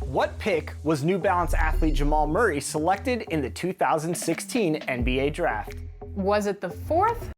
What pick was New Balance athlete Jamal Murray selected in the 2016 NBA Draft? Was it the 4th?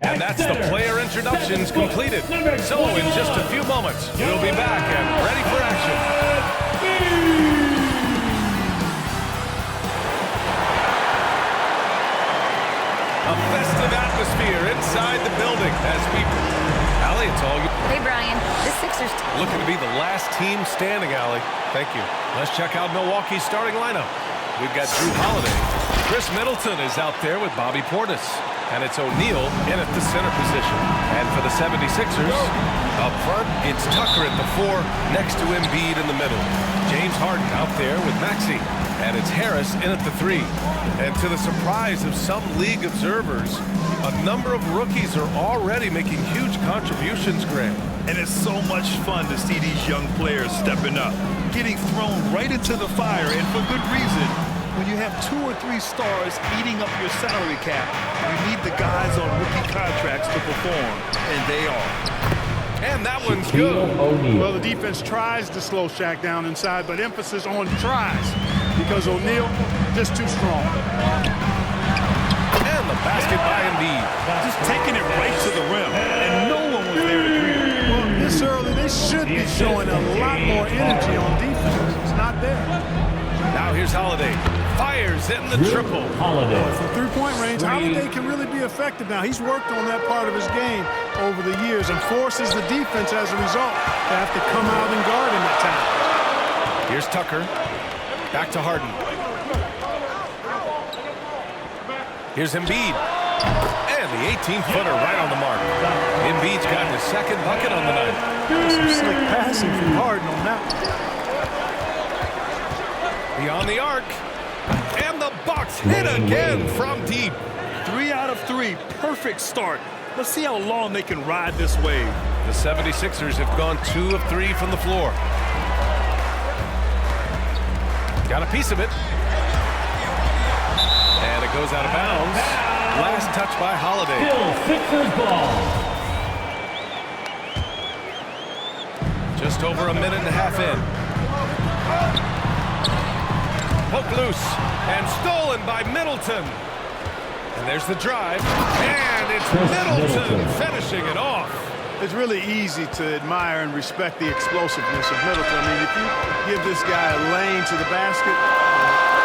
And that's the player introductions completed. So in just a few moments, we'll be back and ready for action. A festive atmosphere inside the building as we... Allie, it's all you. Hey, Brian. The Sixers... Looking to be the last team standing, Allie. Thank you. Let's check out Milwaukee's starting lineup. We've got Drew Holiday. Chris Middleton is out there with Bobby Portis. And it's O'Neal in at the center position. And for the 76ers, up front, it's Tucker at the 4 next to Embiid in the middle. James Harden out there with Maxey. And it's Harris in at the 3. And to the surprise of some league observers, a number of rookies are already making huge contributions, Graham. And it's so much fun to see these young players stepping up, getting thrown right into the fire, and for good reason. When you have 2 or 3 stars eating up your salary cap, you need the guys on rookie contracts to perform, and they are. And that one's good. Well, the defense tries to slow Shaq down inside, but emphasis on tries because O'Neal just too strong. And the basket by Embiid. Just taking it right to the rim, and no one was there to greet him. Well, this early, they should be showing a lot more energy on defense. It's not there. Now here's Holiday. Fires in the triple. Holiday. From three-point range, Holiday can really be effective now. He's worked on that part of his game over the years and forces the defense as a result to have to come out and guard him at times. Here's Tucker. Back to Harden. Here's Embiid. And the 18-footer right on the mark. Embiid's got his second bucket on the night. Some slick passing from Harden on that one. Beyond the arc. And the Bucks hit again from deep. 3 out of 3. Perfect start. Let's see how long they can ride this wave. The 76ers have gone 2 of 3 from the floor. Got a piece of it. And it goes out of bounds. Last touch by Holiday. Still Sixers ball. Just over a minute and a half in. Poked loose and stolen by Middleton. And there's the drive. And it's Middleton finishing it off. It's really easy to admire and respect the explosiveness of Middleton. I mean, if you give this guy a lane to the basket,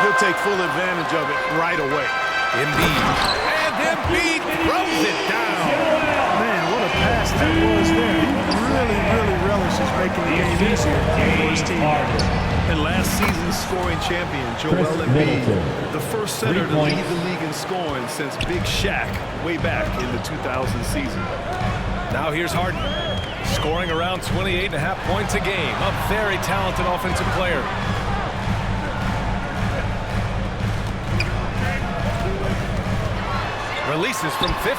he'll take full advantage of it right away. Embiid. And Embiid throws it down. Man, what a pass that was there. He really relishes making the game easier for his team. And last season's scoring champion, Joel Embiid, the first center to lead the league in scoring since Big Shaq way back in the 2000 season. Now here's Harden, scoring around 28.5 points a game. A very talented offensive player. Releases from 15.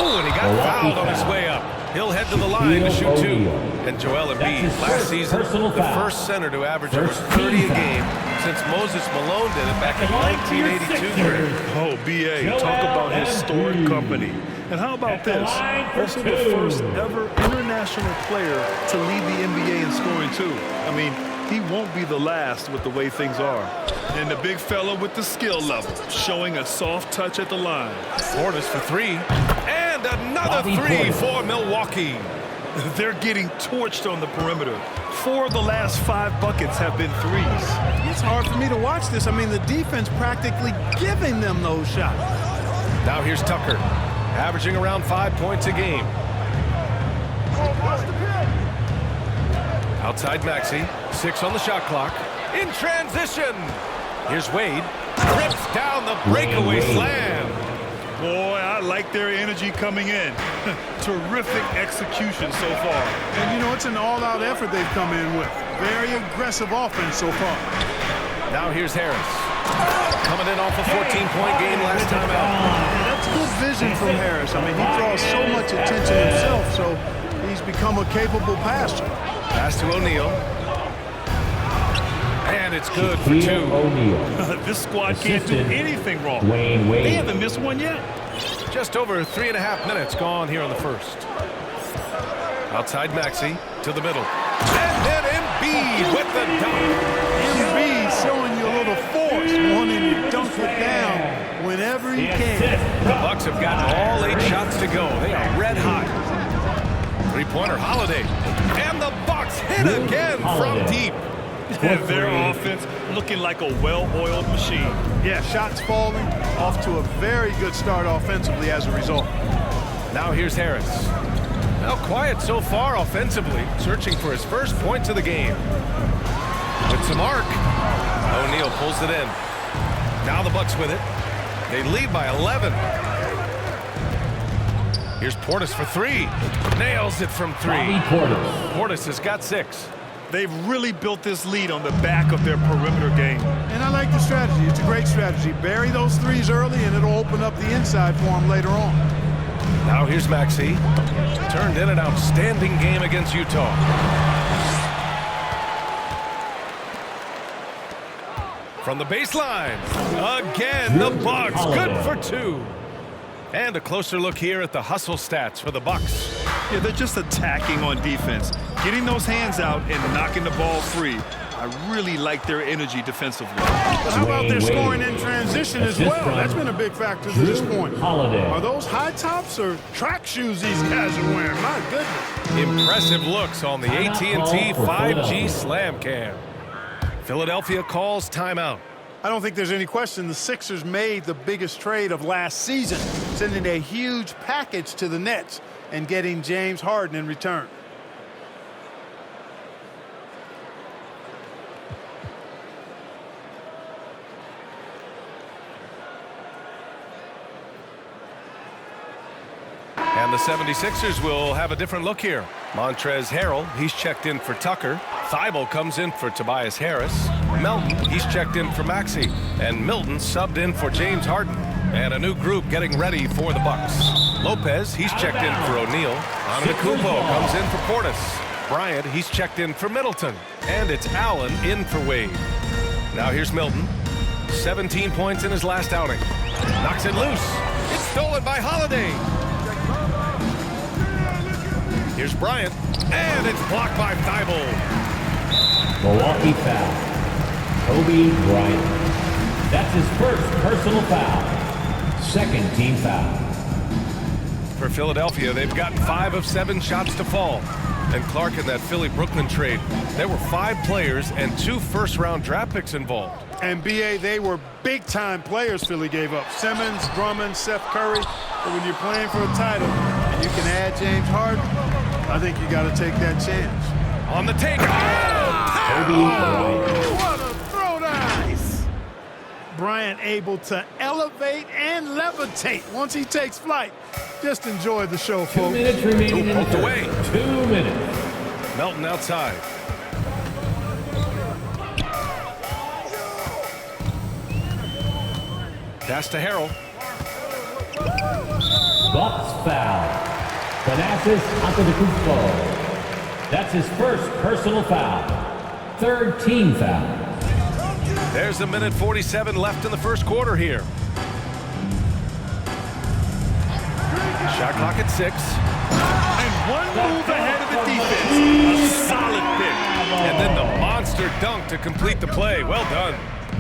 Oh, and he got fouled on his way up. He'll head to the line to shoot 2. And Joel Embiid, last season, the first center to average over 30 a game since Moses Malone did it back in 1982. Oh, B.A., talk about historic company. And how about this? Also the first ever international player to lead the NBA in scoring, too. I mean, he won't be the last with the way things are. And the big fella with the skill level, showing a soft touch at the line. Portis for 3. And another 3 for Milwaukee. They're getting torched on the perimeter. 4 of the last 5 buckets have been threes. It's hard for me to watch this. I mean, the defense practically giving them those shots. Now here's Tucker, averaging around 5 points a game. Outside Maxey, 6 on the shot clock. In transition. Here's Wade, rips down the breakaway slam. Boy, I like their energy coming in. Terrific execution so far. And, you know, it's an all-out effort they've come in with. Very aggressive offense so far. Now here's Harris. Coming in off a 14-point game last time out. Yeah, that's good vision from Harris. I mean, he draws so much attention himself, so he's become a capable passer. Pass to O'Neal. And it's good for 2. O'Neal. This squad can't do anything wrong. Wayne They Wade. haven't missed one yet. Just over 3.5 minutes gone here in the first. Outside Maxey to the middle. And then Embiid with the dunk. Embiid showing you a little force, wanting to dunk it down whenever he can. The Bucks have gotten all 8 shots to go. They are red hot. Three-pointer Holiday. And the Bucks hit again from deep. And their offense looking like a well-oiled machine. Yeah, shots falling, off to a very good start offensively as a result. Now here's Harris. Well, quiet so far offensively, searching for his first points of the game. With some arc, O'Neal pulls it in. Now the Bucks with it. They lead by 11. Here's Portis for 3. Nails it from 3. Bobby Portis. Portis has got 6. They've really built this lead on the back of their perimeter game. And I like the strategy. It's a great strategy. Bury those threes early, and it'll open up the inside for him later on. Now here's Maxey. Turned in an outstanding game against Utah. From the baseline, again the Bucks, good for 2. And a closer look here at the hustle stats for the Bucks. Yeah, they're just attacking on defense, getting those hands out and knocking the ball free. I really like their energy defensively. But how about their Wayne scoring Wade. in transition as Assist well? from That's been a big factor to this Drew point. Holiday. Are those high tops or track shoes these guys are wearing? My goodness. Impressive looks on the AT&T 5G Slam Cam. Philadelphia calls timeout. I don't think there's any question the Sixers made the biggest trade of last season, sending a huge package to the Nets and getting James Harden in return. And the 76ers will have a different look here. Montrezl Harrell, he's checked in for Tucker. Thibault comes in for Tobias Harris. Melton, he's checked in for Maxey. And Milton subbed in for James Harden. And a new group getting ready for the Bucks. Lopez, he's checked in for O'Neal. Antetokounmpo comes in for Portis. Bryant, he's checked in for Middleton. And it's Allen in for Wade. Now here's Milton. 17 points in his last outing. Knocks it loose. It's stolen by Holiday. Here's Bryant, and it's blocked by Thibault. Milwaukee foul. Kobe Bryant. That's his first personal foul. Second team foul. For Philadelphia, they've gotten 5 of 7 shots to fall. And Clark, in that Philly-Brooklyn trade, there were 5 players and 2 first-round draft picks involved. And B.A., they were big-time players Philly gave up. Simmons, Drummond, Seth Curry. But when you're playing for a title and you can add James Harden, I think you got to take that chance. On the take. Kobe Bryant. What a throw to ice. Bryant able to elevate and levitate once he takes flight. Just enjoy the show, 2 folks. minutes remaining in the Poked third. away. 2 minutes. Melton outside. Pass to Harrell. Bucks foul. Thanasis Antetokounmpo. That's his first personal foul. Third team foul. There's a minute 47 left in the first quarter here. Shot clock at 6. And one move ahead of the defense. A solid pick. And then the monster dunk to complete the play. Well done.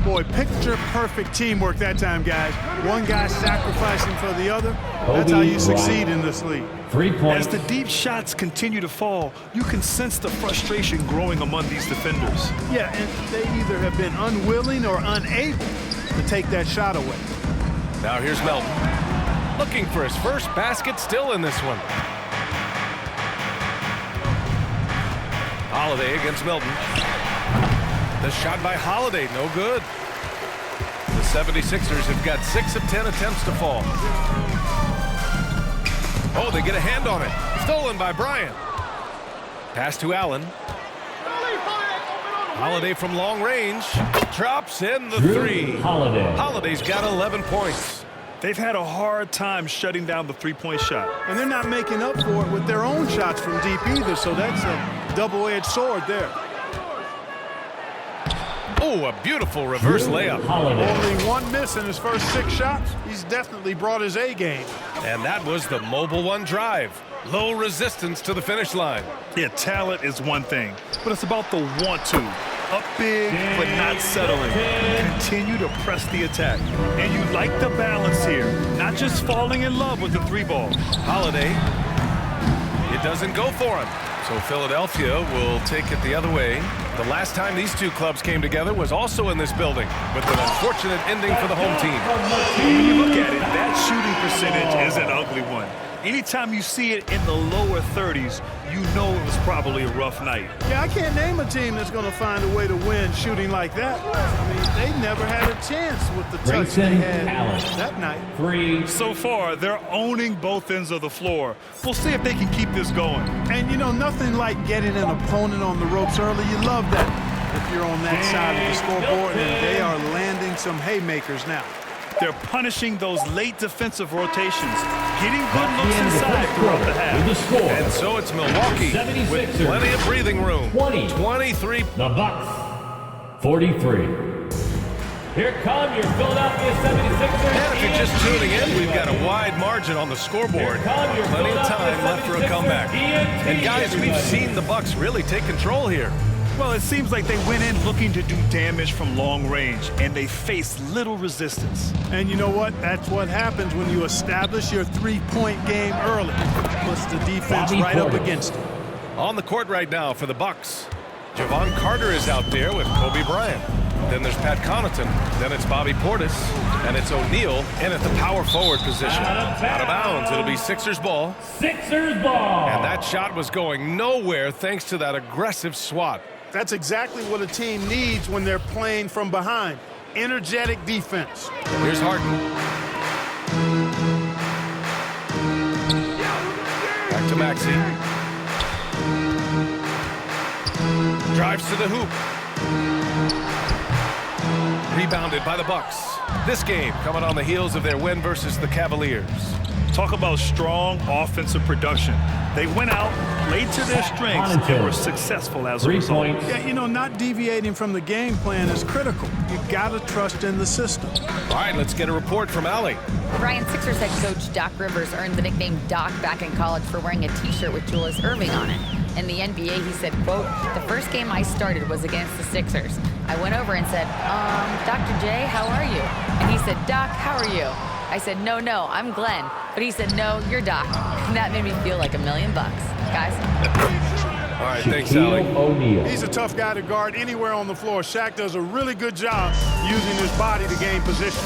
Boy, picture-perfect teamwork that time, guys. One guy sacrificing for the other. That's how you succeed in this league. 3 As points. the deep shots continue to fall, you can sense the frustration growing among these defenders. Yeah, and they either have been unwilling or unable to take that shot away. Now here's Melton. Looking for his first basket still in this one. Holiday against Melton. The shot by Holiday, no good. The 76ers have got 6 of 10 attempts to fall. Oh, they get a hand on it. Stolen by Bryant. Pass to Allen. Holiday from long range. Drops in the Drew 3. Holiday. Holiday's got 11 points. They've had a hard time shutting down the three-point shot. And they're not making up for it with their own shots from deep either, so that's a double-edged sword there. Oh, a beautiful reverse layup. Holiday. Only one miss in his first 6 shots. He's definitely brought his A game. And that was the Mobile One drive. Low resistance to the finish line. Yeah, talent is one thing, but it's about the want to. Up big, but not settling. Continue to press the attack. And you like the balance here, not just falling in love with the 3-ball. Holiday. It doesn't go for him. So Philadelphia will take it the other way. The last time these two clubs came together was also in this building, with an unfortunate ending for the home team. When you look at it, that shooting percentage is an ugly one. Anytime you see it in the lower 30s, you know it was probably a rough night. Yeah, I can't name a team that's going to find a way to win shooting like that. I mean, they never had a chance with the touch they Grayson had Allen. that night. 3. So far, they're owning both ends of the floor. We'll see if they can keep this going. And, you know, nothing like getting an opponent on the ropes early. You love that if you're on that side of the scoreboard, and they are landing some haymakers now. They're punishing those late defensive rotations, getting good looks inside throughout the half. With the score. And so it's Milwaukee with 76ers. plenty of breathing room. 23. The Bucks, 43. Here come your Philadelphia 76ers. And if you're just tuning in, we've got a wide margin on the scoreboard. Plenty of time left for a comeback. And guys, we've seen the Bucks really take control here. Well, it seems like they went in looking to do damage from long range, and they faced little resistance. And you know what? That's what happens when you establish your three-point game early. Puts the defense Bobby right up Portis. against it. On the court right now for the Bucks, Javon Carter is out there with Kobe Bryant. Then there's Pat Connaughton. Then it's Bobby Portis. And it's O'Neal in at the power forward position. Out of bounds. It'll be Sixers ball. Sixers ball. And that shot was going nowhere thanks to that aggressive swat. That's exactly what a team needs when they're playing from behind. Energetic defense. Here's Harden. Back to Maxey. Drives to the hoop. Rebounded by the Bucks. This game coming on the heels of their win versus the Cavaliers. Talk about strong offensive production. They went out, played to their strengths, and were successful as a 3 result. points. Yeah, you know, not deviating from the game plan is critical. You got to trust in the system. All right, let's get a report from Allie. Ryan, Sixers head coach Doc Rivers earned the nickname Doc back in college for wearing a T-shirt with Julius Erving on it. In the NBA, he said, quote, "The first game I started was against the Sixers. I went over and said, Dr. J, how are you?" And he said, "Doc, how are you?" I said, no, I'm Glenn. But he said, "No, you're Doc." And that made me feel like $1 million, guys. All right, thanks, Shaquille Allie. O'Neal. He's a tough guy to guard anywhere on the floor. Shaq does a really good job using his body to gain position.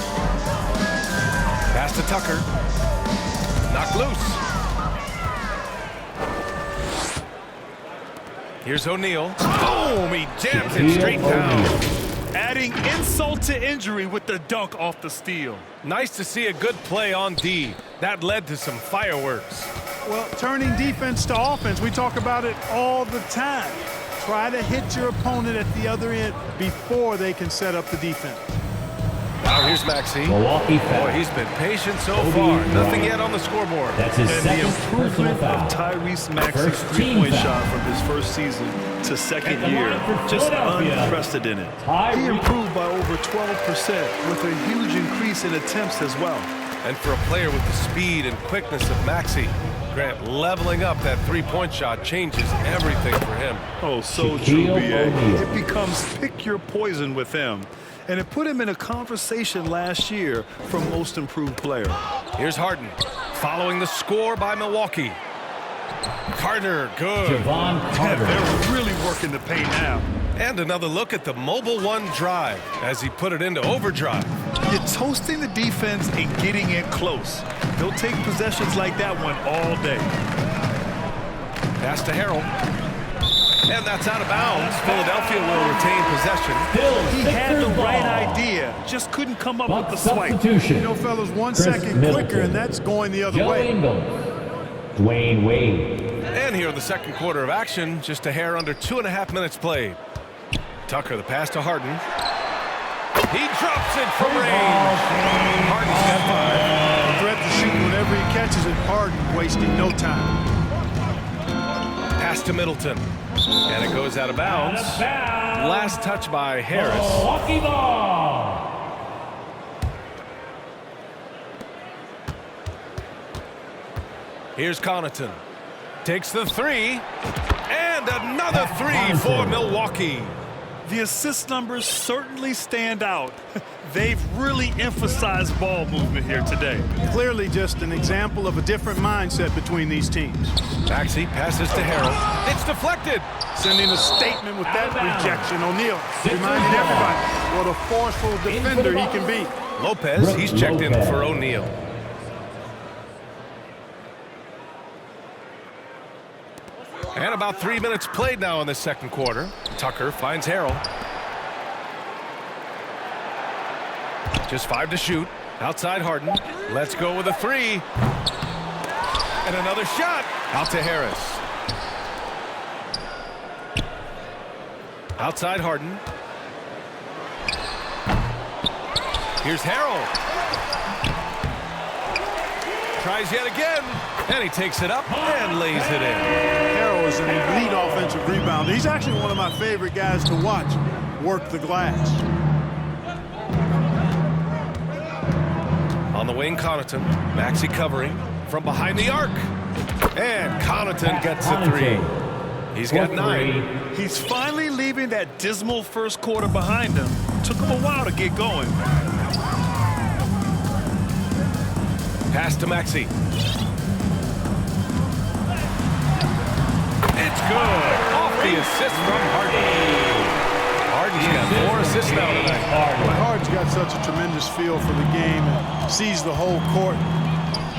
Pass to Tucker. Knocked loose. Here's O'Neal. Boom! He jams it straight down. Adding insult to injury with the dunk off the steal. Nice to see a good play on D. That led to some fireworks. Well, turning defense to offense, we talk about it all the time. Try to hit your opponent at the other end before they can set up the defense. Now here's Maxey. Milwaukee Boy, foul. he's been patient so Kobe far. Bryant. Nothing yet on the scoreboard. That's his And the second personal improvement foul. of Tyrese Maxey's First team three-point foul. shot from his first season to second At the year, line for just Philadelphia, unprecedented. He Tyrese. improved by over 12% with a huge increase in attempts as well. And for a player with the speed and quickness of Maxey, Grant, leveling up that three-point shot changes everything for him. Oh, so Shaquille true, B.A. O'Neal. It becomes pick your poison with him. And it put him in a conversation last year for most improved player. Here's Harden, following the score by Milwaukee. Carter, good. Javon Carter. They're really working the paint now. And another look at the Mobile One drive as he put it into overdrive. You're toasting the defense and getting it close. They'll take possessions like that one all day. Pass to Harrell. And that's out of bounds. Philadelphia will retain possession. Still He had the Sixers ball. right idea, just couldn't come up Bucks with the swipe. substitution. You know, fellas, 1 Chris second Middleton. quicker, and that's going the other Joe way. Ingles. Dwayne Wade. And here in the second quarter of action, just a hair under 2.5 minutes played. Tucker, the pass to Harden. He drops it from range. Harden's got 5. catches it, Harden wasting no time. Pass to Middleton. And it goes out of bounds. Last touch by Harris. Milwaukee ball. Here's Connaughton. Takes the three. And another three for Milwaukee. The assist numbers certainly stand out. They've really emphasized ball movement here today. Clearly just an example of a different mindset between these teams. Maxey passes to Harrell. It's deflected. Sending a statement with that rejection. O'Neal reminding everybody what a forceful defender he can be. Lopez, he's checked in for O'Neal. And about 3 minutes played now in the second quarter. Tucker finds Harrell. Just 5 to shoot. Outside Harden. Let's go with a three. And another shot. Out to Harris. Outside Harden. Here's Harrell. Tries yet again. And he takes it up and lays it in. Harrell is an elite offensive rebounder. He's actually one of my favorite guys to watch work the glass. On the wing, Connaughton. Maxey covering from behind the arc. And Connaughton gets a three. He's got 9. He's finally leaving that dismal first quarter behind him. Took him a while to get going. Pass to Maxey. It's good. Off the assist from Harden. Harden's got 4 assists now tonight. Harden's got such a tremendous feel for the game and sees the whole court.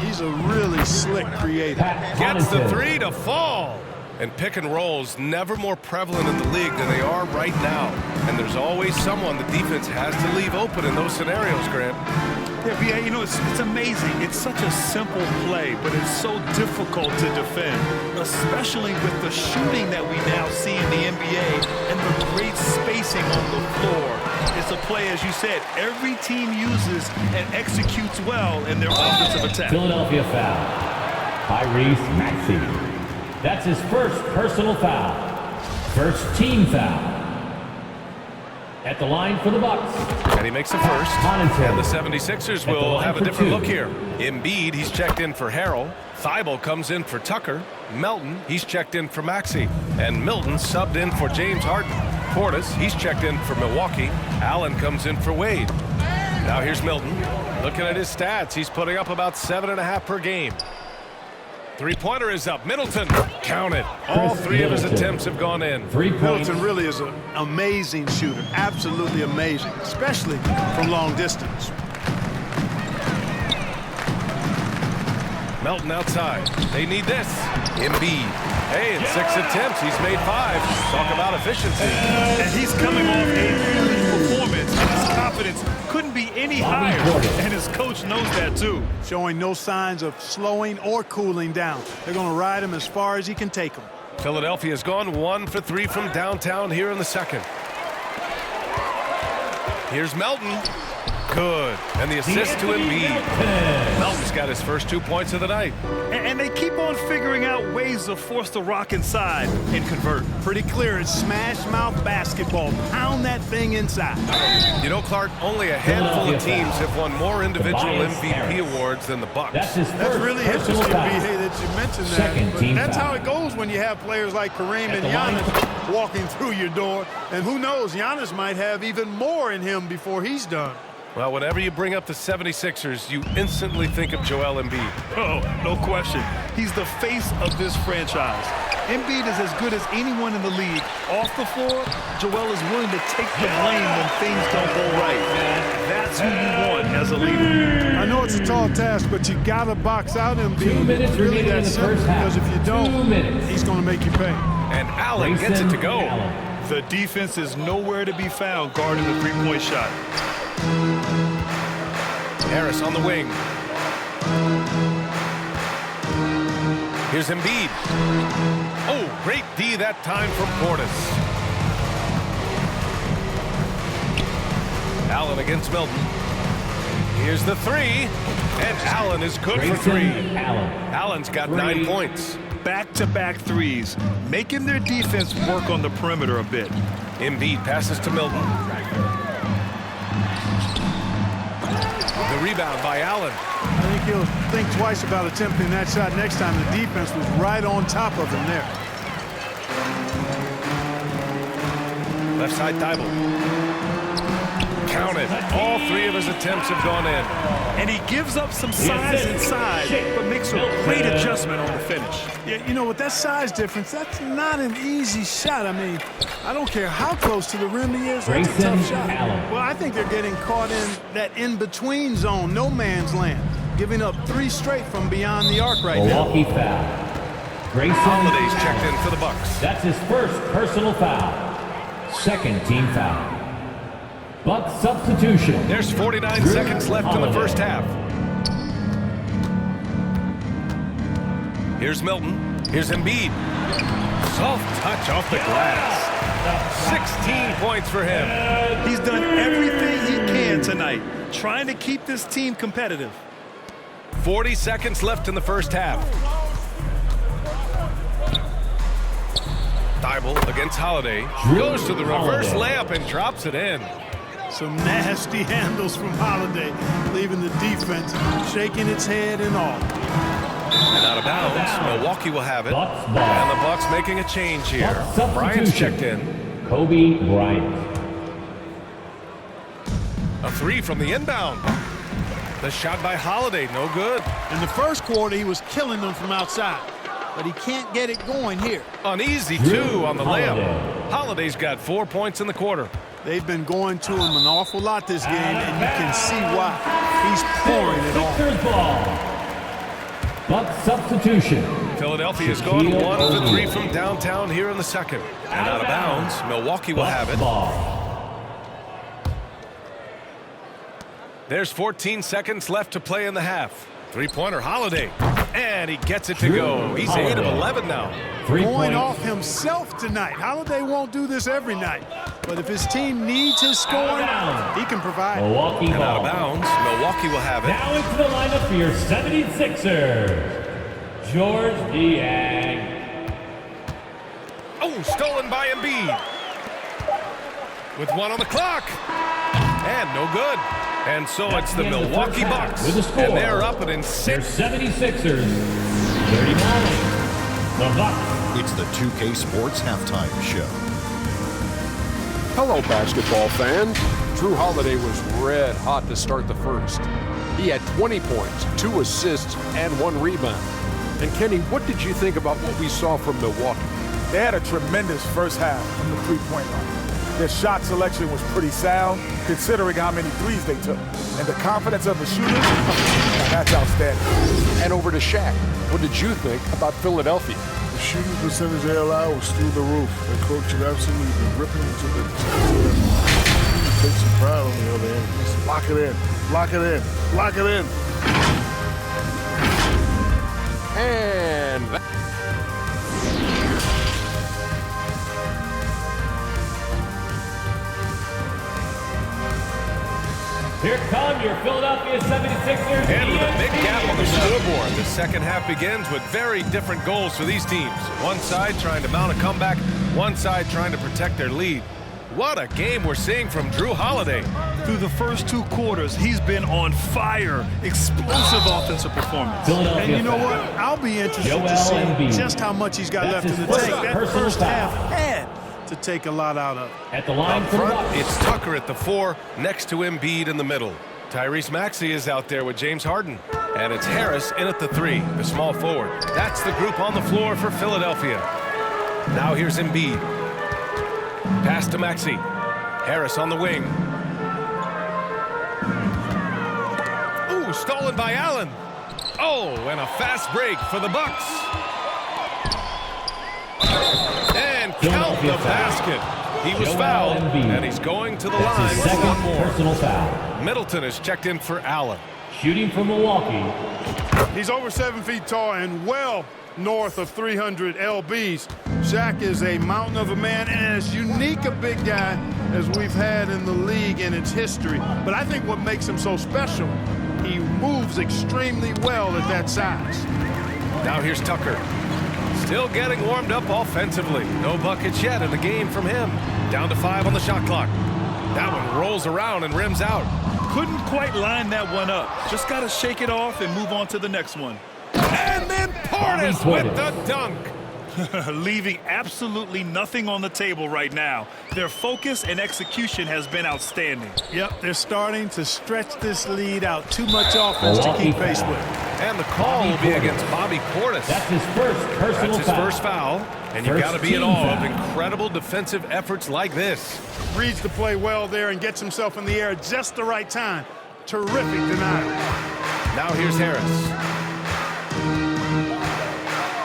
He's a really slick creator. Gets the three to fall. And pick and rolls never more prevalent in the league than they are right now. And there's always someone the defense has to leave open in those scenarios, Grant. Yeah, B.A., you know, it's amazing. It's such a simple play, but it's so difficult to defend, especially with the shooting that we now see in the NBA and the great spacing on the floor. It's a play, as you said, every team uses and executes well in their offensive attack. Philadelphia foul. Tyrese Maxey. That's his first personal foul. First team foul. At the line for the Bucks. And he makes the first. And the 76ers will have a different look here. Embiid, he's checked in for Harrell. Thibault comes in for Tucker. Melton, he's checked in for Maxey. And Milton subbed in for James Harden. Portis, he's checked in for Milwaukee. Allen comes in for Wade. Now here's Milton. Looking at his stats, he's putting up about 7.5 per game. Three-pointer is up. Middleton, count it. All 3 of his attempts have gone in. 3 points. Middleton really is an amazing shooter. Absolutely amazing, especially from long distance. Melton outside. They need this. Embiid. Hey, in 6 attempts, he's made 5. Talk about efficiency. And he's coming off a huge performance, and his confidence couldn't be any higher. And his coach knows that, too. Showing no signs of slowing or cooling down. They're going to ride him as far as he can take him. Philadelphia's gone 1 for 3 from downtown here in the second. Here's Melton. Good. And the assist to Embiid. Melton's got his first 2 points of the night. And they keep on figuring out ways to force the rock inside and convert. Pretty clear. It's smash mouth basketball. Pound that thing inside. You know, Clark, only a handful of teams have won more individual MVP awards than the Bucks. That's his That's first really personal interesting, foul. B.A., that you mentioned Second that. team But that's foul. how it goes when you have players like Kareem and the line. Giannis walking through your door. And who knows, Giannis might have even more in him before he's done. Well, whenever you bring up the 76ers, you instantly think of Joel Embiid. Oh, no question. He's the face of this franchise. Embiid is as good as anyone in the league. Off the floor, Joel is willing to take the blame when things don't go right. That's who you want as a leader. I know it's a tall task, but you got to box out Embiid. 2 minutes It's really remaining in that the simple, first half. because if you 2 don't, minutes. he's going to make you pay. And Allen gets it to go. Allen. The defense is nowhere to be found guarding the three-point shot. Harris on the wing. Here's Embiid. Oh, great D that time from Portis. Allen against Milton. Here's the three, and Allen is good for three. Allen's got 9 points. Back-to-back threes, making their defense work on the perimeter a bit. Embiid passes to Milton. The rebound by Allen. I think he'll think twice about attempting that shot next time. The defense was right on top of him there. Left side Thibault. Count it. All 3 of his attempts have gone in. And he gives up some size inside, but makes a great adjustment on the finish. Yeah, you know, with that size difference, that's not an easy shot. I mean, I don't care how close to the rim he is. That's a tough shot. Well, I think they're getting caught in that in-between zone, no man's land, giving up 3 straight from beyond the arc right now. Milwaukee foul. Grayson Holiday's checked in for the Bucks. That's his first personal foul. Second team foul. Bucks substitution. There's 49 seconds left in the first half. Here's Milton. Here's Embiid. Soft touch off the glass. 16 points for him. He's done everything he can tonight, trying to keep this team competitive. 40 seconds left in the first half. Thibault against Holiday. Goes to the reverse layup and drops it in. Some nasty handles from Holiday, leaving the defense shaking its head and all. And out of bounds. Milwaukee will have it. Bucks ball. And the Bucks making a change here. Bucks Bryant's substitution. checked in. Kobe Bryant. A 3 from the inbound. The shot by Holiday, no good. In the first quarter, he was killing them from outside, but he can't get it going here. Uneasy 2 on the layup. Holiday's got 4 points in the quarter. They've been going to him an awful lot this game, and you can see why. He's pouring it on. Sixers ball. Bucks substitution. Philadelphia has gone 1 of 3 from downtown here in the second. And out of bounds, Milwaukee will have it. Ball. There's 14 seconds left to play in the half. 3-pointer Holiday. And he gets it to go. He's 8 of 11 now. 3 Going points. off himself tonight. Holiday won't do this every night, but if his team needs his scoring, he can provide. Milwaukee And out of ball. bounds, Milwaukee will have it. Now into the lineup for your 76ers. George Niang. Oh, stolen by Embiid. With 1 on the clock. And no good. And so it's the Milwaukee Bucks. With a score. And they're up and in Your 6. 76ers. 39. The Bucks. It's the 2K Sports Halftime Show. Hello, basketball fans. Drew Holiday was red hot to start the first. He had 20 points, 2 assists, and 1 rebound. And Kenny, what did you think about what we saw from Milwaukee? They had a tremendous first half from the three-point line. Their shot selection was pretty sound, considering how many threes they took. And the confidence of the shooters, that's outstanding. And over to Shaq. What did you think about Philadelphia? The shooting percentage they allowed was through the roof. The coach had absolutely been ripping into the he takes some pride on the other end. Just lock it in, lock it in, lock it in. And Here come your Philadelphia 76ers. And with a big gap on the scoreboard, the second half begins with very different goals for these teams. One side trying to mount a comeback, one side trying to protect their lead. What a game we're seeing from Drew Holiday. Through the first 2 quarters, he's been on fire. Explosive offensive performance. Philadelphia And you know foul. what? I'll be interested Joel to see Embiid. just how much he's got That's left in his the first tank. That personal first foul. half had to take a lot out of. At the line Up for the front, Bucks. it's Tucker at the 4, next to Embiid in the middle. Tyrese Maxey is out there with James Harden. And it's Harris in at the 3, the small forward. That's the group on the floor for Philadelphia. Now here's Embiid. Pass to Maxey. Harris on the wing. Ooh, stolen by Allen. Oh, and a fast break for the Bucks. And count the basket. He was Joel fouled, Embiid. and he's going to the That's line his with second 1 more. personal foul. Middleton is checked in for Allen. Shooting for Milwaukee. He's over 7 feet tall and well north of 300 lbs. Shaq is a mountain of a man and as unique a big guy as we've had in the league in its history. But I think what makes him so special, he moves extremely well at that size. Now here's Tucker. Still getting warmed up offensively. No buckets yet in the game from him. Down to 5 on the shot clock. That one rolls around and rims out. Couldn't quite line that one up. Just got to shake it off and move on to the next one. And then Portis with the dunk. Leaving absolutely nothing on the table right now. Their focus and execution has been outstanding. Yep, they're starting to stretch this lead out. Too much offense to keep pace with. And the call will be against Bobby Portis. That's his first personal That's his first foul. And you've got to be in awe of incredible defensive efforts like this. Reads the play well there and gets himself in the air at just the right time. Terrific denial. Now here's Harris.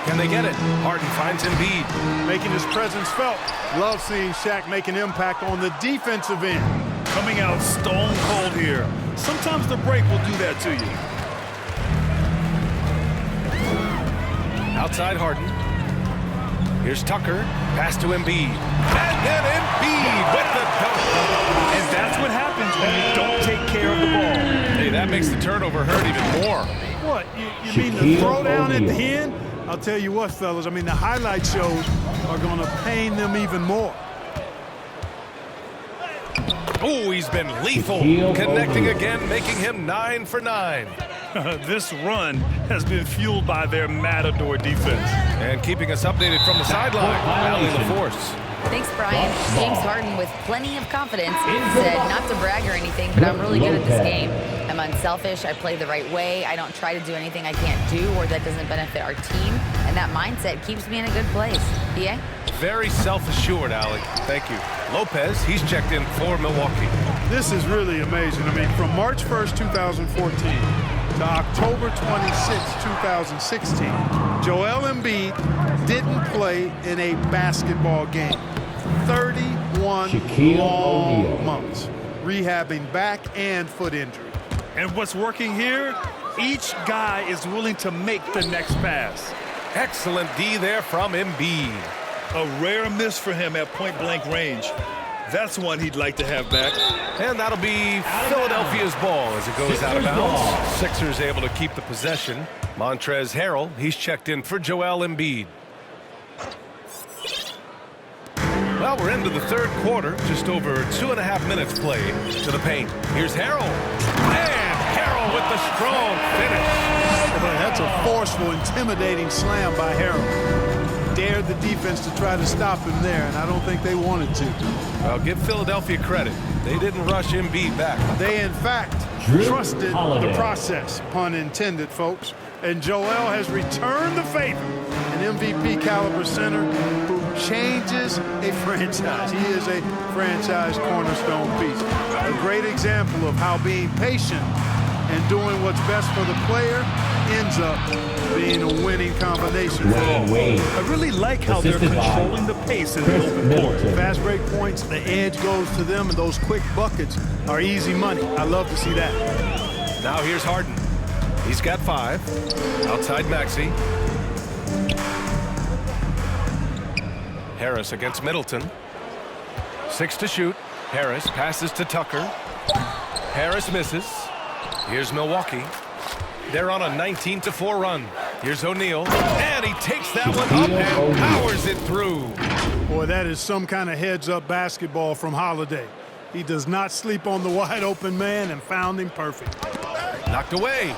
Can they get it? Harden finds Embiid. Making his presence felt. Love seeing Shaq make an impact on the defensive end. Coming out stone cold here. Sometimes the break will do that to you. Outside Harden. Here's Tucker. Pass to Embiid. And then Embiid with the dunk. And that's what happens when you don't take care of the ball. Hey, that makes the turnover hurt even more. What? You mean the throwdown at the end? I'll tell you what, fellas. I mean, the highlight shows are going to pain them even more. Oh, he's been lethal. Connecting again, making him 9 for 9. This run has been fueled by their Matador defense. And keeping us updated from the sideline, Allie LaForce. Thanks, Brian. James Harden, with plenty of confidence, said not to brag or anything, but I'm really good at this game. I'm unselfish. I play the right way. I don't try to do anything I can't do or that doesn't benefit our team. And that mindset keeps me in a good place. BA? Very self-assured, Allie. Thank you. Lopez, he's checked in for Milwaukee. This is really amazing. I mean, from March 1st, 2014 to October 26, 2016, Joel Embiid didn't play in a basketball game. 31 long months, rehabbing back and foot injury. And what's working here? Each guy is willing to make the next pass. Excellent D there from Embiid. A rare miss for him at point-blank range. That's one he'd like to have back. And that'll be Philadelphia's ball as it goes out of bounds. Sixers able to keep the possession. Montrezl Harrell, he's checked in for Joel Embiid. Well, we're into the third quarter. Just over 2.5 minutes played to the paint. Here's Harrell. And Harrell with the strong finish. That's a forceful, intimidating slam by Harrell. Dared the defense to try to stop him there, and I don't think they wanted to. Well, give Philadelphia credit. They didn't rush Embiid back. They, in fact, trusted the process, pun intended, folks. And Joel has returned the favor. An MVP caliber center who changes a franchise. He is a franchise cornerstone piece. A great example of how being patient and doing what's best for the player ends up being a winning combination. I really like how they're controlling the pace in the open court. Fast break points, the edge goes to them, and those quick buckets are easy money. I love to see that. Now here's Harden. He's got 5. Outside Maxey. Harris against Middleton. 6 to shoot. Harris passes to Tucker. Harris misses. Here's Milwaukee. They're on a 19-4 run. Here's O'Neal, and he takes that one up and powers it through. Boy, that is some kind of heads-up basketball from Holiday. He does not sleep on the wide-open man and found him perfect. Knocked away.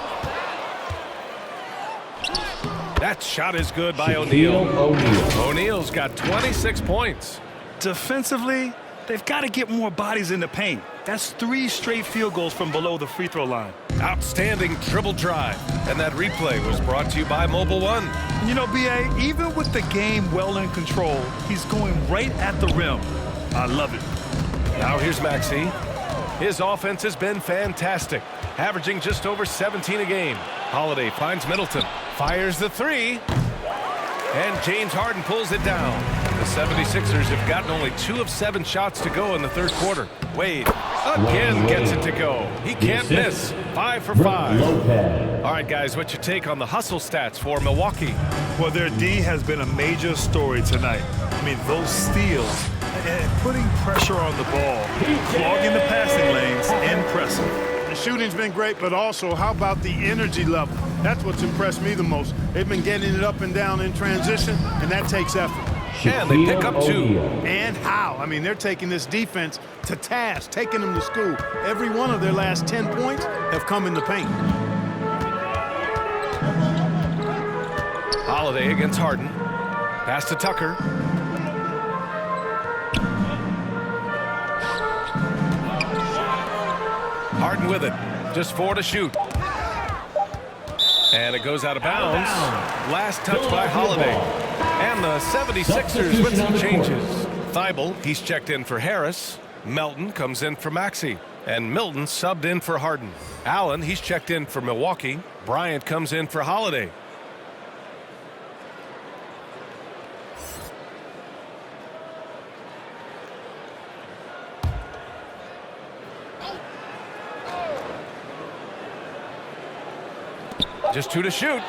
That shot is good by O'Neal. O'Neal's got 26 points. Defensively, they've got to get more bodies in the paint. That's 3 straight field goals from below the free throw line. Outstanding dribble drive. And that replay was brought to you by Mobile One. You know, B.A., even with the game well in control, he's going right at the rim. I love it. Now here's Maxey. His offense has been fantastic, averaging just over 17 a game. Holiday finds Middleton, fires the 3, and James Harden pulls it down. The 76ers have gotten only 2 of 7 shots to go in the third quarter. Wade again gets it to go. He can't miss. 5 for 5. All right, guys, what's your take on the hustle stats for Milwaukee? Well, their D has been a major story tonight. I mean, those steals And putting pressure on the ball, clogging the passing lanes, and pressing. The shooting's been great, but also how about the energy level? That's what's impressed me the most. They've been getting it up and down in transition, and that takes effort. And they pick up 2. And how? I mean, they're taking this defense to task, taking them to school. Every one of their last 10 points have come in the paint. Holiday against Harden. Pass to Tucker. Harden with it. Just 4 to shoot. And it goes out of bounds. Last touch by Holiday. And the 76ers with some changes. Thibault, he's checked in for Harris. Melton comes in for Maxey. And Milton subbed in for Harden. Allen, he's checked in for Milwaukee. Bryant comes in for Holiday. Just 2 to shoot.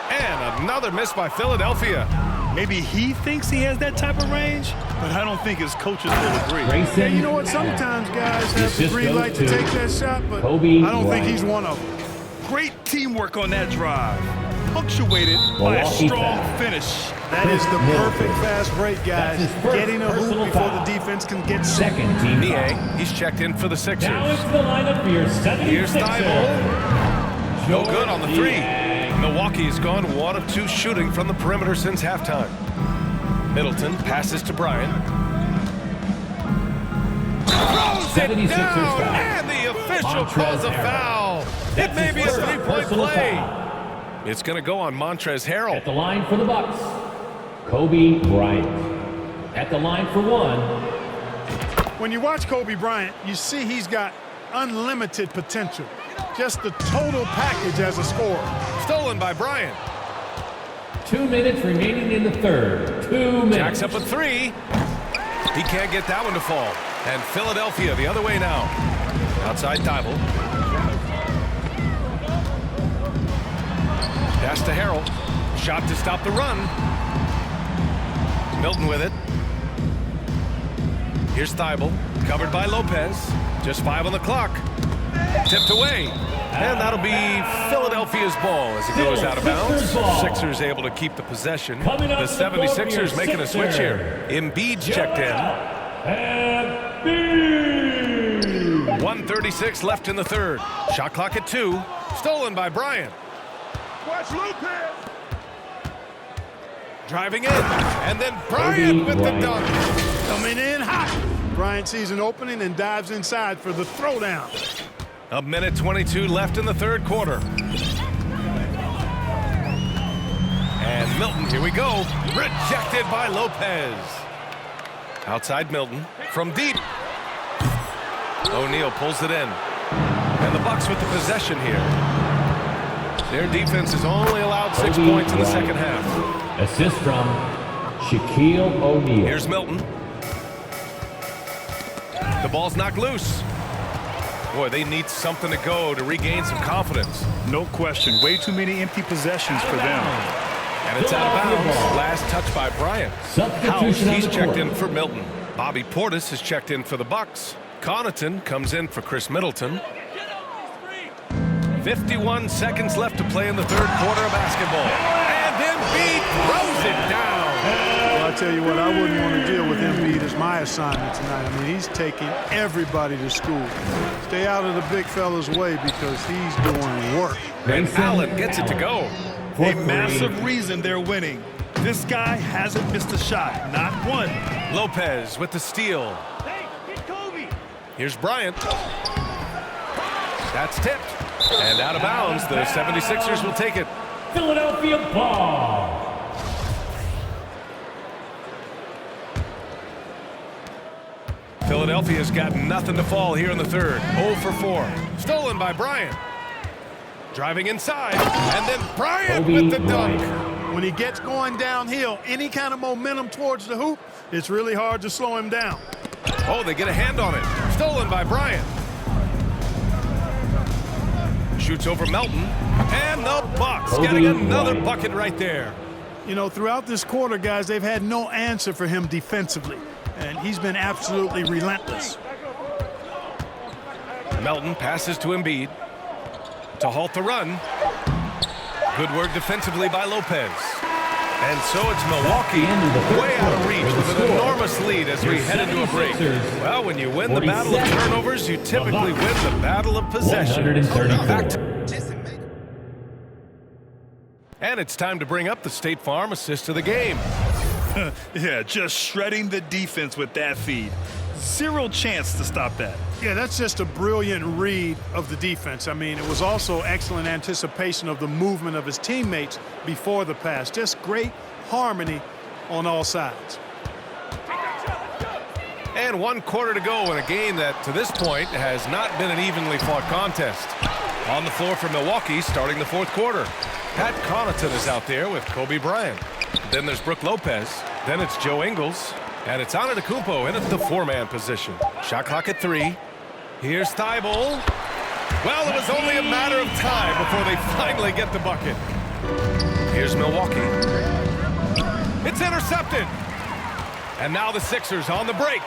And another miss by Philadelphia. Maybe he thinks he has that type of range, but I don't think his coaches will agree. Yeah, you know what? Sometimes guys have the green light to take that shot, but I don't think he's one of them. Great teamwork on that drive, punctuated by a strong finish. That is the perfect fast break, guys. Getting a hoop before the defense can get second team. Nia, he's checked in for the Sixers. Now it's the lineup for your 76ers. Here's Thibault. No good on the 3. Milwaukee's gone 1 of 2 shooting from the perimeter since halftime. Middleton passes to Bryant. Throws it down, and the official calls a foul. It may be a 3-point play. It's going to go on Montrezl Harrell. At the line for the Bucks, Kobe Bryant. At the line for 1. When you watch Kobe Bryant, you see he's got unlimited potential. Just the total package as a scorer. Stolen by Bryant. 2 minutes remaining in the third. 2 minutes. Jacks up a 3. He can't get that one to fall. And Philadelphia the other way now. Outside Thibault. Pass to Harrell. Shot to stop the run. Milton with it. Here's Thibault. Covered by Lopez. Just 5 on the clock. Tipped away. And that'll be Philadelphia's ball as it goes out of bounds. Sixers able to keep the possession. The 76ers making a switch here. Embiid's checked in. 1:36 left in the third. Shot clock at 2. Stolen by Bryant. Watch Lopez. Driving in. And then Bryant with the dunk. Coming in hot. Bryant sees an opening and dives inside for the throwdown. 1:22 left in the third quarter. And Milton, here we go. Rejected by Lopez. Outside Milton from deep. O'Neal pulls it in. And the Bucks with the possession here. Their defense has only allowed 6 points in the second half. Assist from Shaquille O'Neal. Here's Milton. The ball's knocked loose. Boy, they need something to go to regain some confidence. No question. Way too many empty possessions for them. And it's out of bounds. Last touch by Bryant. House, he's checked in for Milton. Bobby Portis has checked in for the Bucks. Connaughton comes in for Chris Middleton. 51 seconds left to play in the third quarter of basketball. And Embiid throws it down. Well, I tell you what, I wouldn't want to deal with Embiid as my assignment tonight. I mean, he's taking everybody to school. Stay out of the big fella's way because he's doing work. And Allen gets it to go. A massive reason they're winning. This guy hasn't missed a shot, not one. Lopez with the steal. Hey, get Kobe. Here's Bryant. That's tipped. And out of bounds, the 76ers will take it. Philadelphia ball. Philadelphia's got nothing to fall here in the third. 0 for 4. Stolen by Bryant. Driving inside. And then Bryant with the dunk. When he gets going downhill, any kind of momentum towards the hoop, it's really hard to slow him down. Oh, they get a hand on it. Stolen by Bryant. Shoots over Melton. And the Bucks getting another bucket right there. You know, throughout this quarter, guys, they've had no answer for him defensively, and he's been absolutely relentless. Melton passes to Embiid to halt the run. Good work defensively by Lopez. And so it's Milwaukee way out of reach with an enormous lead as we head into a break. Well, when you win the battle of turnovers, you typically win the battle of possession. And it's time to bring up the State Farm assist of the game. Yeah, just shredding the defense with that feed. Zero chance to stop that. Yeah, that's just a brilliant read of the defense. I mean, it was also excellent anticipation of the movement of his teammates before the pass. Just great harmony on all sides. And 1 quarter to go in a game that, to this point, has not been an evenly fought contest. On the floor for Milwaukee, starting the 4th quarter. Pat Connaughton is out there with Kobe Bryant. Then there's Brook Lopez. Then it's Joe Ingles. And it's Antetokounmpo in at the 4-man position. Shot clock at 3. Here's Thibault. Well, it was only a matter of time before they finally get the bucket. Here's Milwaukee. It's intercepted. And now the Sixers on the break.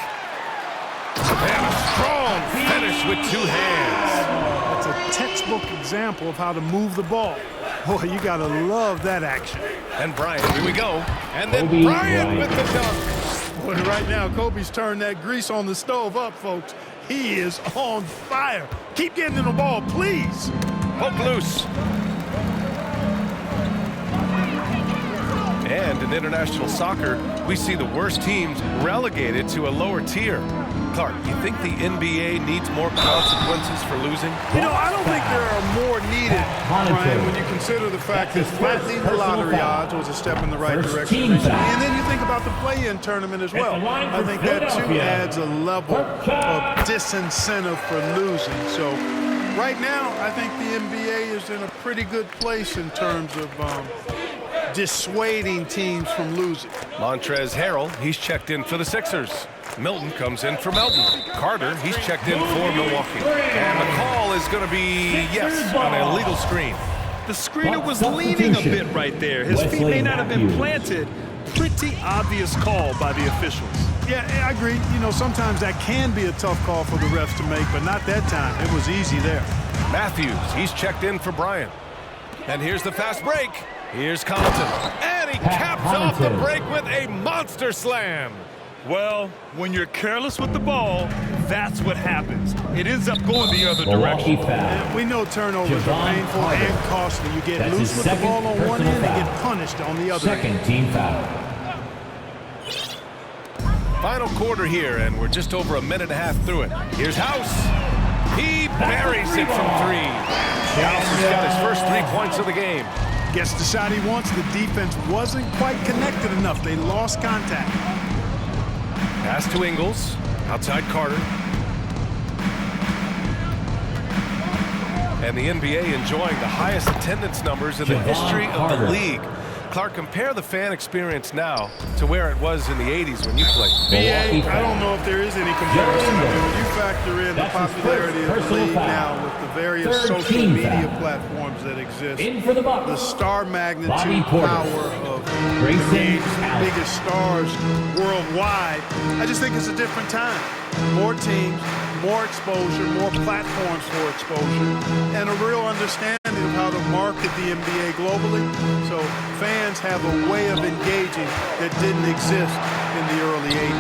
And a strong finish with 2 hands. That's a textbook example of how to move the ball. Boy, you got to love that action. And Bryant, here we go. And then Bryant with the dunk. Boy, right now, Kobe's turned that grease on the stove up, folks. He is on fire. Keep getting in the ball, please. Poke loose. And in international soccer, we see the worst teams relegated to a lower tier. Clark, you think the NBA needs more consequences for losing? You know, I don't think there are more needed, Brian, when you consider the fact that flattening the lottery odds was a step in the right direction. And then you think about the play-in tournament as well. I think that, too, adds a level of disincentive for losing. So right now, I think the NBA is in a pretty good place in terms of dissuading teams from losing. Montrezl Harrell, he's checked in for the Sixers. Milton comes in for Melton. Carter, he's checked in for Milwaukee. And the call is going to be, yes, on an illegal screen. The screener was leaning a bit right there. His feet may not have been planted. Pretty obvious call by the officials. Yeah, I agree. You know, sometimes that can be a tough call for the refs to make, but not that time. It was easy there. Matthews, he's checked in for Bryant. And here's the fast break. Here's Connaughton. And he caps off the break with a monster slam. Well, when you're careless with the ball, that's what happens. It ends up going the other direction. And we know turnovers are painful and costly. You get loose with the ball on one end and get punished on the other end. Second team foul. Final quarter here, and we're just over a minute and a half through it. Here's House. He buries it from 3. House has got his first 3 points of the game. Gets the shot he wants. The defense wasn't quite connected enough. They lost contact. Pass to Ingles, outside Carter. And the NBA enjoying the highest attendance numbers in the history of the league. Clark, compare the fan experience now to where it was in the 80s when you played. BA, I don't know if there is any comparison. I mean, when you factor in the popularity of the league now with the various social media platforms that exist, the star magnitude power of the game's biggest stars worldwide, I just think it's a different time. More teams, more exposure, more platforms for exposure, and a real understanding of how to market the NBA globally. So fans have a way of engaging that didn't exist in the early 80s.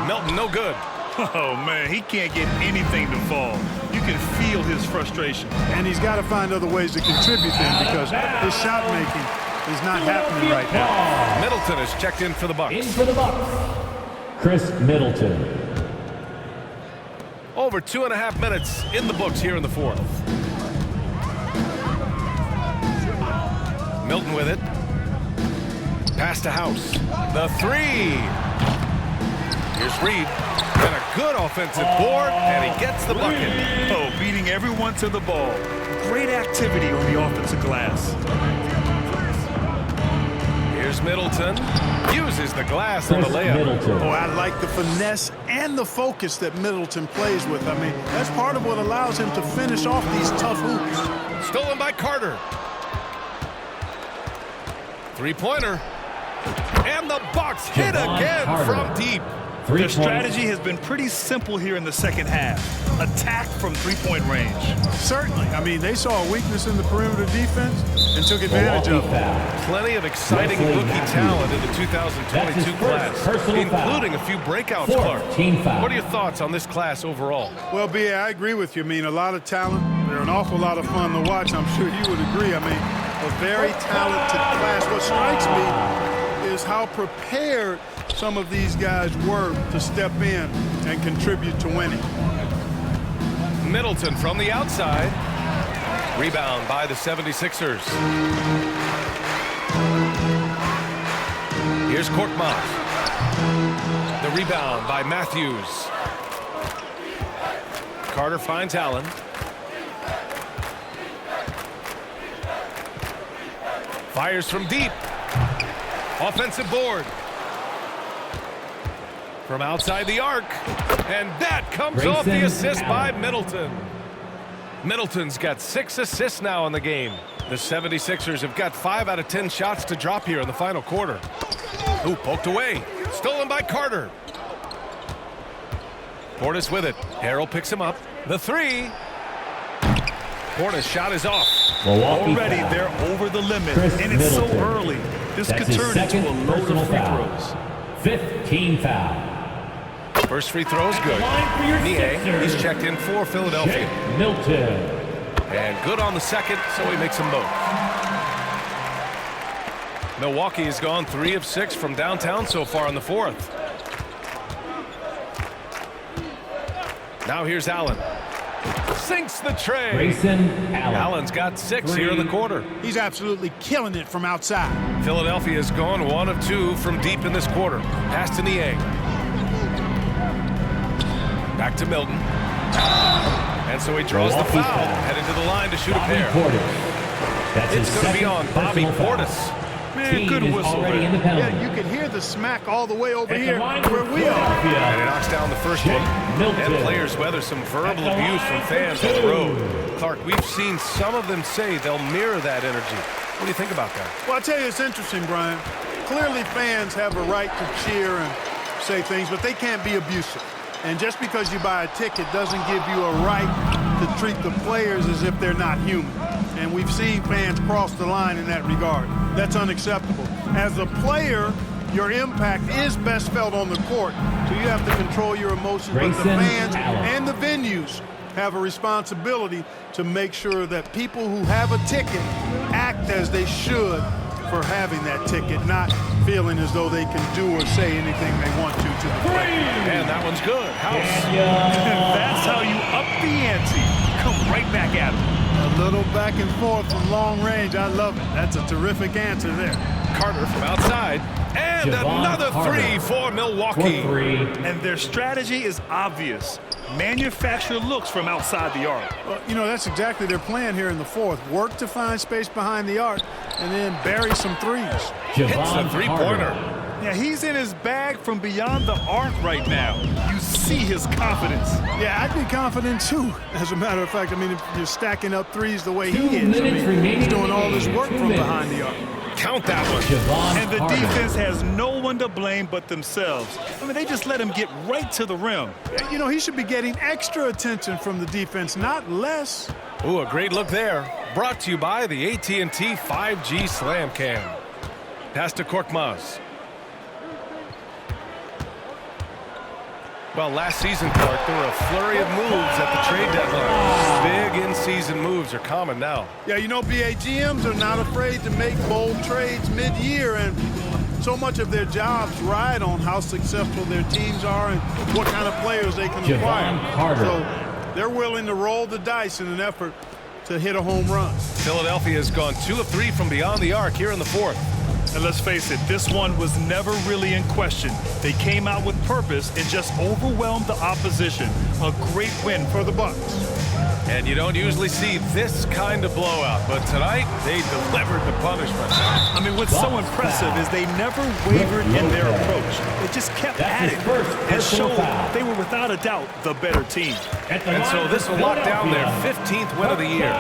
Melton, no good. Oh, man, he can't get anything to fall. You can feel his frustration. And he's got to find other ways to contribute then, because his shot making is not happening right now. Middleton is checked in for the Bucks. In for the Bucks, Chris Middleton. Over 2.5 minutes in the books here in the 4th. Milton with it. Pass to House. The 3. Here's Reed. And a good offensive board, and he gets the bucket. Oh, beating everyone to the ball. Great activity on the offensive glass. Here's Middleton. Uses the glass on the layup. Oh, I like the finesse and the focus that Middleton plays with. I mean, that's part of what allows him to finish off these tough hoops. Stolen by Carter. Three-pointer. And the Bucks hit again from deep. Their strategy has been pretty simple here in the second half. Attack from three-point range. Certainly. I mean, they saw a weakness in the perimeter defense and took advantage of it. Plenty of exciting rookie talent in the 2022 class, including a few breakout Clark. What are your thoughts on this class overall? Well, B.A., I agree with you. I mean, a lot of talent. They're an awful lot of fun to watch. I'm sure you would agree. I mean, a very talented class. What strikes me is how prepared some of these guys were to step in and contribute to winning. Middleton from the outside. Rebound by the 76ers. Here's Korkmaz. The rebound by Matthews. Carter finds Allen. Fires from deep. Offensive board. From outside the arc. And that comes off the assist by Middleton. Middleton's got 6 assists now in the game. The 76ers have got 5 out of 10 shots to drop here in the final quarter. Ooh, poked away. Stolen by Carter. Portis with it. Harrell picks him up. The three. Portis' shot is off. Already they're over the limit, and it's so early. This could turn into a load of free throws. 15 foul. First free throw is good. Nie, he's checked in for Philadelphia. Milton. And good on the second, so he makes them both. Milwaukee has gone 3 of 6 from downtown so far in the fourth. Now here's Allen. Sinks the tray. Grayson Allen. Allen's got 6 here in the quarter. He's absolutely killing it from outside. Philadelphia has gone 1 of 2 from deep in this quarter. Pass to Nie. Back to Milton. And so he draws the foul. Headed to the line to shoot a pair. It's going to be on Bobby Portis. Man, good whistle. Yeah, you can hear the smack all the way over here where we are. And it knocks down the first one. And players weather some verbal abuse from fans on the road. Clark, we've seen some of them say they'll mirror that energy. What do you think about that? Well, I'll tell you, it's interesting, Brian. Clearly fans have a right to cheer and say things, but they can't be abusive. And just because you buy a ticket doesn't give you a right to treat the players as if they're not human. And we've seen fans cross the line in that regard. That's unacceptable. As a player, your impact is best felt on the court, so you have to control your emotions. But the fans and the venues have a responsibility to make sure that people who have a ticket act as they should for having that ticket, not feeling as though they can do or say anything they want to the player. And that one's good. House. That's how you up the ante. Come right back at him. A little back and forth from long range. I love it. That's a terrific answer there. Carter from outside. And another three for Milwaukee. And their strategy is obvious. Manufacture looks from outside the arc. Well, you know, that's exactly their plan here in the fourth. Work to find space behind the arc and then bury some threes. Hits a three-pointer. Yeah, he's in his bag from beyond the arc right now. You see his confidence. Yeah, I'd be confident too. As a matter of fact, I mean, if you're stacking up threes the way he is, I mean, he's doing all this work from behind the arc. Count that one. And the defense has no one to blame but themselves. I mean, they just let him get right to the rim. You know, he should be getting extra attention from the defense, not less. Ooh, a great look there. Brought to you by the AT&T 5G Slam Cam. Pass to Korkmaz. Well, last season, Clark, there were a flurry of moves at the trade deadline. Big in-season moves are common now. Yeah, you know, BA, GMs are not afraid to make bold trades mid-year, and so much of their jobs ride on how successful their teams are and what kind of players they can acquire. So they're willing to roll the dice in an effort to hit a home run. Philadelphia has gone 2 of 3 from beyond the arc here in the fourth. And let's face it, this one was never really in question. They came out with purpose and just overwhelmed the opposition. A great win for the Bucks. And you don't usually see this kind of blowout, but tonight they delivered the punishment. I mean, what's so impressive is they never wavered in their approach. They just kept at it and showed they were without a doubt the better team. And so this will lock down their 15th win of the year.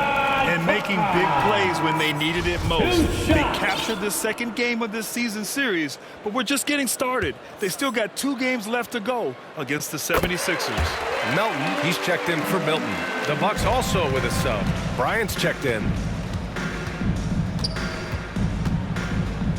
and making big plays when they needed it most. They captured the second game of this season series, but we're just getting started. They still got 2 games left to go against the 76ers. Melton, he's checked in for Milton. The Bucks also with a sub. Bryant's checked in.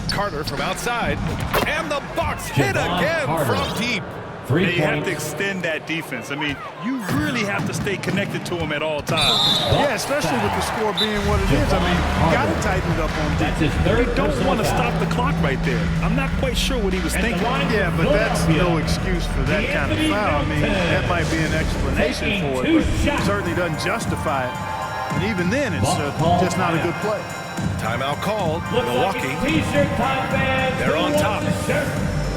Carter from outside. And the Bucks hit again from deep. And you have to extend that defense. I mean, you really have to stay connected to them at all times. Yeah, especially with the score being what it is. I mean, you got to tighten it up on defense. You don't want to stop the clock right there. I'm not quite sure what he was thinking. Yeah, but that's no excuse for that kind of foul. I mean, that might be an explanation for it, but certainly doesn't justify it. And even then, it's just not a good play. Timeout called. Milwaukee. They're on top.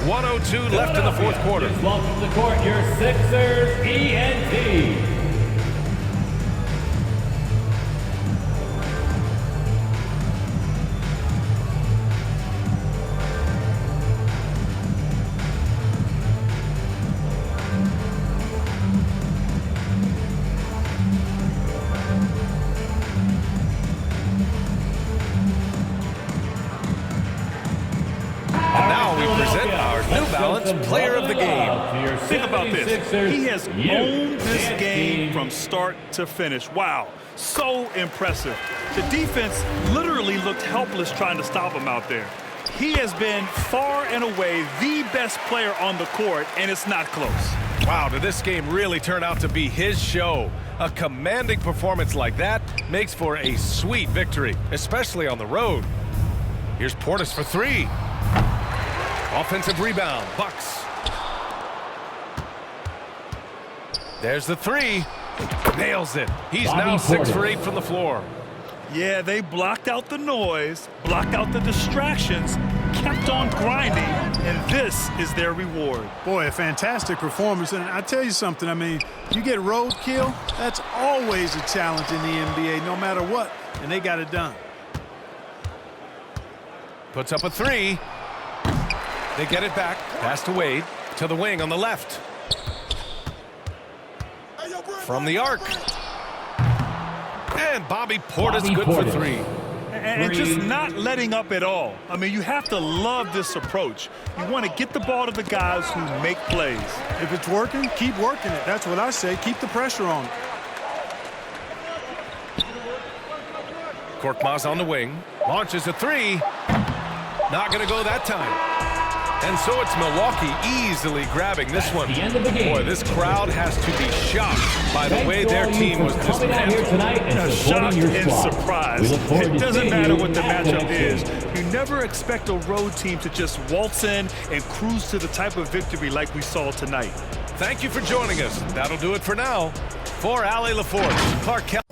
1:02 left in the fourth quarter. Welcome to the court, your Sixers ENT. New Balance Player of the Game. Think about this. He has owned this game from start to finish. Wow, so impressive. The defense literally looked helpless trying to stop him out there. He has been far and away the best player on the court, and it's not close. Wow, did this game really turn out to be his show? A commanding performance like that makes for a sweet victory, especially on the road. Here's Portis for 3. Offensive rebound, Bucks. There's the 3. Nails it. He's now 6 for 8 from the floor. Yeah, they blocked out the noise, blocked out the distractions, kept on grinding, and this is their reward. Boy, a fantastic performance. And I tell you something, I mean, you get roadkill, that's always a challenge in the NBA, no matter what, and they got it done. Puts up a 3. They get it back. Pass to Wade. To the wing on the left. From the arc. And Bobby Portis good for 3. And just not letting up at all. I mean, you have to love this approach. You want to get the ball to the guys who make plays. If it's working, keep working it. That's what I say. Keep the pressure on it. Korkmaz on the wing. Launches a 3. Not going to go that time. And so it's Milwaukee easily grabbing this one. Boy, this crowd has to be shocked by the way their team was dismantled. Shocked and surprised. It doesn't matter what the matchup is. You never expect a road team to just waltz in and cruise to the type of victory like we saw tonight. Thank you for joining us. That'll do it for now. For Allie LaForge, Clark Kelly.